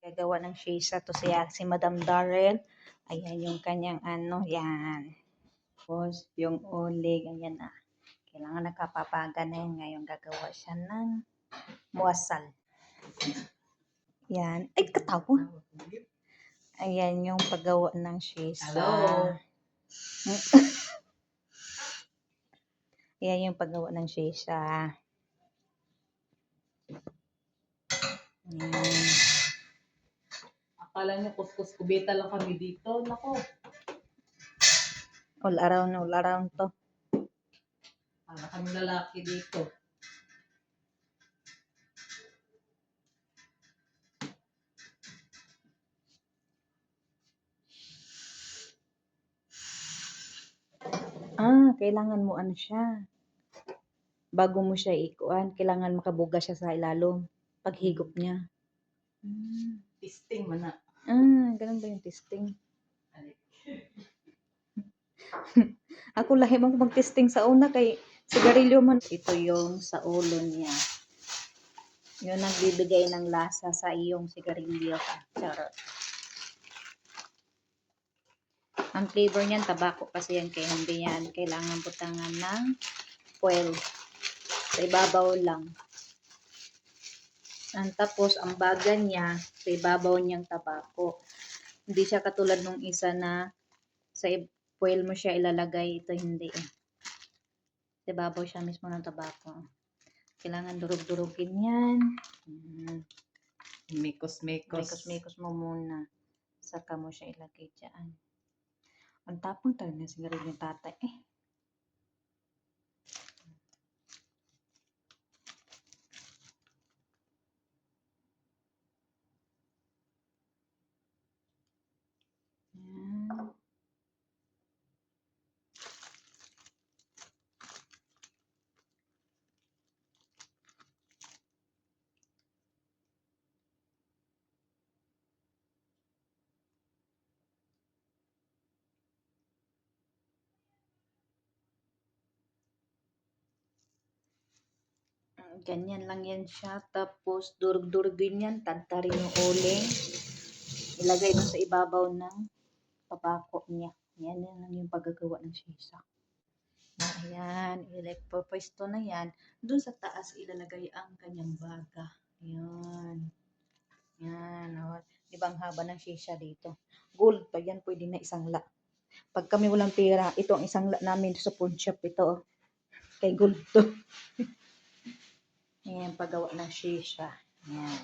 Gagawa ng shisha to siya, si Madam Darrell. Ayan yung kanyang ano, yan. Tapos, yung ulig, ayan na. Kailangan nakapapaga na yun. Ngayon, gagawa siya ng muasal. Yan. Ay, katawa. Ayan yung paggawa ng shisha. Hello. Ayan yung paggawa ng shisha. Ayan. Akala niyo kuskus kubeta lang kami dito. Nako. All around to. Para kami lalaki dito. Kailangan mo ano siya. Bago mo siya ikuan, kailangan makabuga siya sa ilalom. Paghigop niya. Testing man na. Ganun ba yung testing? Ako lahi mag-testing sa una kay sigarilyo man. Ito yung sa ulo niya. Yun ang bibigay ng lasa sa iyong sigarilyo. Charot. Ang flavor niyan, tabako kasi yan kaya hindi yan. Kailangan butangan ng foil. Sa ibabaw lang. Tapos, ang baga niya, sa ibabaw niyang tabako. Hindi siya katulad nung isa na sa foil mo siya ilalagay. Ito hindi eh. Sa ibabaw siya mismo ng tabako. Kailangan durug-durugin yan. Mikos mo muna. Saka mo siya ilagay dyan. Ang tapang talaga na sigarilyo yung tatay eh. Yan. Ganyan lang yan siya. Tapos, durug-durugin yan. Tagtarin yung uling. Ilagay mo sa ibabaw ng tabako niya. Yan lang yung paggagawa ng shisha. Ayan. Pwesto na yan. Doon sa taas, ilalagay ang kanyang baga. Ayan. Yan. O, diba ang haba ng shisha dito? Gold pa yan. Pwede na isang la. Pag kami walang pera, ito ang isang la namin sa pawn shop. Ito. Kay gold to. Ayan, paggawa ng shisha. Ayan.